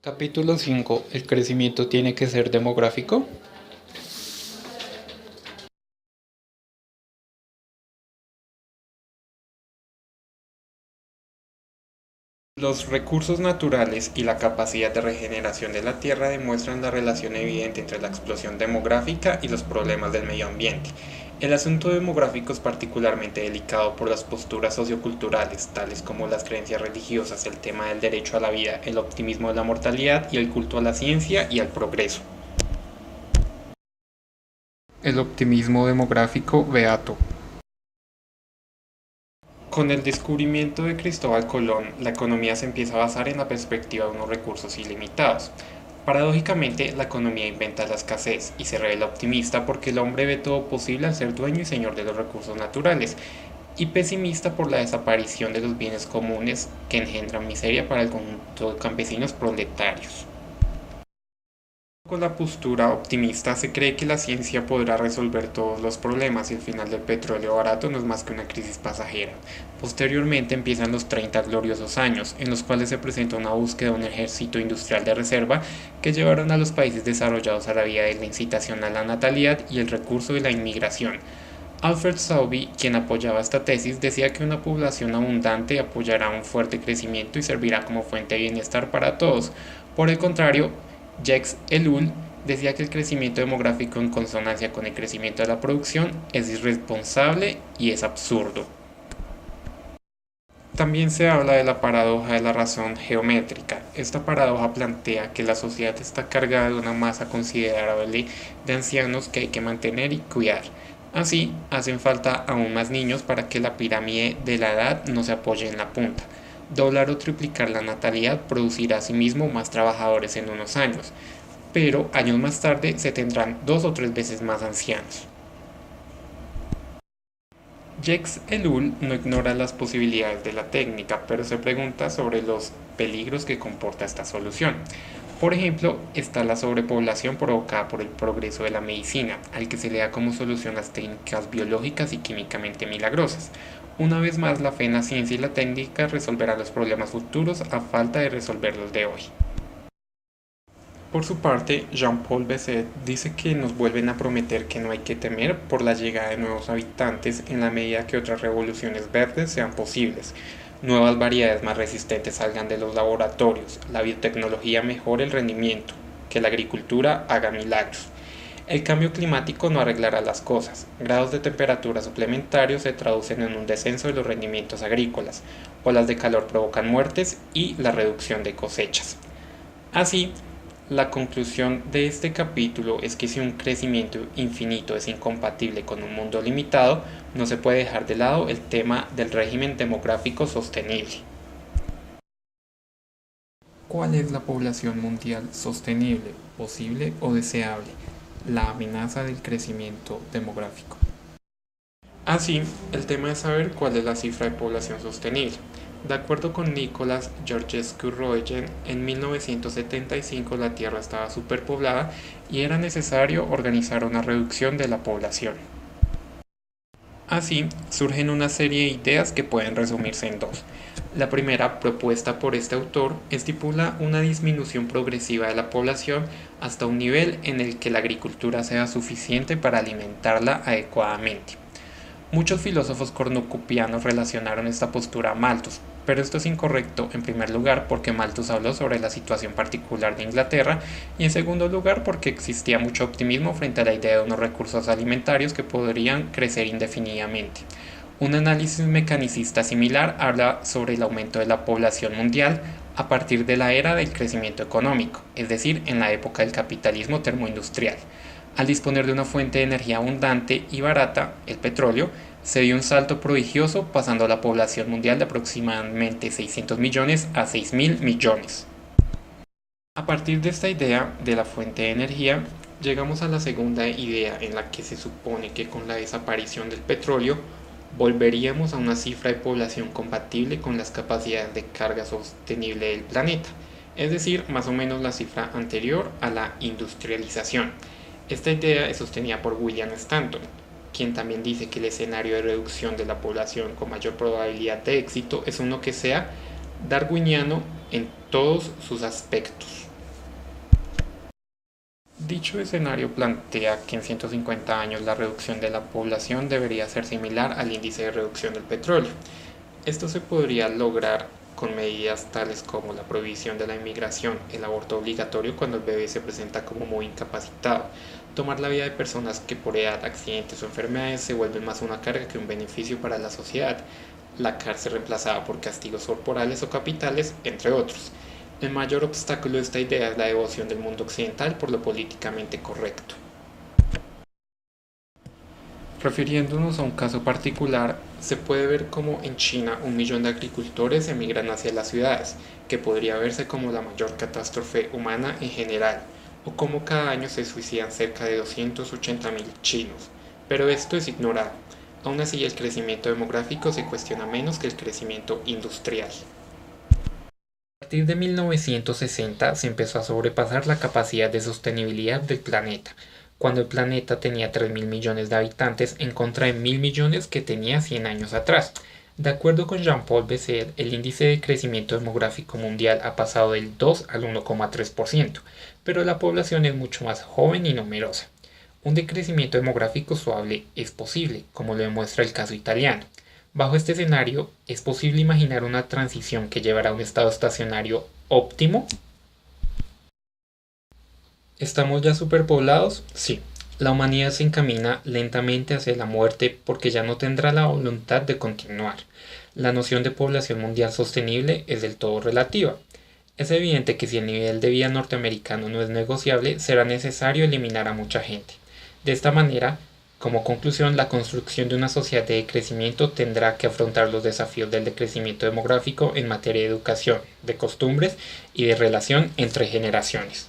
Capítulo 5. ¿El crecimiento tiene que ser demográfico? Los recursos naturales y la capacidad de regeneración de la Tierra demuestran la relación evidente entre la explosión demográfica y los problemas del medio ambiente. El asunto demográfico es particularmente delicado por las posturas socioculturales, tales como las creencias religiosas, el tema del derecho a la vida, el optimismo de la mortalidad y el culto a la ciencia y al progreso. El optimismo demográfico beato. Con el descubrimiento de Cristóbal Colón, la economía se empieza a basar en la perspectiva de unos recursos ilimitados. Paradójicamente, la economía inventa la escasez y se revela optimista porque el hombre ve todo posible al ser dueño y señor de los recursos naturales, y pesimista por la desaparición de los bienes comunes que engendran miseria para el conjunto de campesinos proletarios. Con la postura optimista se cree que la ciencia podrá resolver todos los problemas y el final del petróleo barato no es más que una crisis pasajera. Posteriormente empiezan los 30 gloriosos años, en los cuales se presenta una búsqueda de un ejército industrial de reserva que llevaron a los países desarrollados a la vía de la incitación a la natalidad y el recurso de la inmigración. Alfred Sauby, quien apoyaba esta tesis, decía que una población abundante apoyará un fuerte crecimiento y servirá como fuente de bienestar para todos. Por el contrario, Jacques Ellul decía que el crecimiento demográfico en consonancia con el crecimiento de la producción es irresponsable y es absurdo. También se habla de la paradoja de la razón geométrica. Esta paradoja plantea que la sociedad está cargada de una masa considerable de ancianos que hay que mantener y cuidar. Así, hacen falta aún más niños para que la pirámide de la edad no se apoye en la punta. Doblar o triplicar la natalidad producirá asimismo más trabajadores en unos años, pero años más tarde se tendrán 2 o 3 veces más ancianos. Jacques Ellul no ignora las posibilidades de la técnica, pero se pregunta sobre los peligros que comporta esta solución. Por ejemplo, está la sobrepoblación provocada por el progreso de la medicina, al que se le da como solución las técnicas biológicas y químicamente milagrosas. Una vez más, la fe en la ciencia y la técnica resolverán los problemas futuros a falta de resolver los de hoy. Por su parte, Jean-Paul Besset dice que nos vuelven a prometer que no hay que temer por la llegada de nuevos habitantes en la medida que otras revoluciones verdes sean posibles, nuevas variedades más resistentes salgan de los laboratorios, la biotecnología mejore el rendimiento, que la agricultura haga milagros. El cambio climático no arreglará las cosas. Grados de temperatura suplementarios se traducen en un descenso de los rendimientos agrícolas, olas de calor provocan muertes y la reducción de cosechas. Así, la conclusión de este capítulo es que si un crecimiento infinito es incompatible con un mundo limitado, no se puede dejar de lado el tema del régimen demográfico sostenible. ¿Cuál es la población mundial sostenible, posible o deseable? La amenaza del crecimiento demográfico. Así, el tema es saber cuál es la cifra de población sostenible. De acuerdo con Nicolas Georgescu-Roegen, en 1975 la Tierra estaba superpoblada y era necesario organizar una reducción de la población. Así, surgen una serie de ideas que pueden resumirse en dos. La primera, propuesta por este autor, estipula una disminución progresiva de la población hasta un nivel en el que la agricultura sea suficiente para alimentarla adecuadamente. Muchos filósofos cornucopianos relacionaron esta postura a Malthus, pero esto es incorrecto en primer lugar porque Malthus habló sobre la situación particular de Inglaterra y en segundo lugar porque existía mucho optimismo frente a la idea de unos recursos alimentarios que podrían crecer indefinidamente. Un análisis mecanicista similar habla sobre el aumento de la población mundial a partir de la era del crecimiento económico, es decir, en la época del capitalismo termoindustrial. Al disponer de una fuente de energía abundante y barata, el petróleo, se dio un salto prodigioso pasando la población mundial de aproximadamente 600 millones a 6.000 millones. A partir de esta idea de la fuente de energía, llegamos a la segunda idea en la que se supone que con la desaparición del petróleo volveríamos a una cifra de población compatible con las capacidades de carga sostenible del planeta, es decir, más o menos la cifra anterior a la industrialización. Esta idea es sostenida por William Stanton, quien también dice que el escenario de reducción de la población con mayor probabilidad de éxito es uno que sea darwiniano en todos sus aspectos. Dicho escenario plantea que en 150 años la reducción de la población debería ser similar al índice de reducción del petróleo. Esto se podría lograr con medidas tales como la prohibición de la inmigración, el aborto obligatorio cuando el bebé se presenta como muy incapacitado, tomar la vida de personas que por edad, accidentes o enfermedades se vuelven más una carga que un beneficio para la sociedad, la cárcel reemplazada por castigos corporales o capitales, entre otros. El mayor obstáculo de esta idea es la devoción del mundo occidental por lo políticamente correcto. Refiriéndonos a un caso particular, se puede ver cómo en China 1 millón de agricultores emigran hacia las ciudades, que podría verse como la mayor catástrofe humana en general, o cómo cada año se suicidan cerca de 280.000 chinos. Pero esto es ignorado. Aún así, el crecimiento demográfico se cuestiona menos que el crecimiento industrial. A partir de 1960 se empezó a sobrepasar la capacidad de sostenibilidad del planeta, cuando el planeta tenía 3.000 millones de habitantes en contra de 1.000 millones que tenía 100 años atrás. De acuerdo con Jean-Paul Besset, el índice de crecimiento demográfico mundial ha pasado del 2 al 1,3%, pero la población es mucho más joven y numerosa. Un decrecimiento demográfico suave es posible, como lo demuestra el caso italiano. Bajo este escenario, ¿es posible imaginar una transición que llevará a un estado estacionario óptimo? ¿Estamos ya superpoblados? Sí. La humanidad se encamina lentamente hacia la muerte porque ya no tendrá la voluntad de continuar. La noción de población mundial sostenible es del todo relativa. Es evidente que si el nivel de vida norteamericano no es negociable, será necesario eliminar a mucha gente. De esta manera, como conclusión, la construcción de una sociedad de crecimiento tendrá que afrontar los desafíos del decrecimiento demográfico en materia de educación, de costumbres y de relación entre generaciones.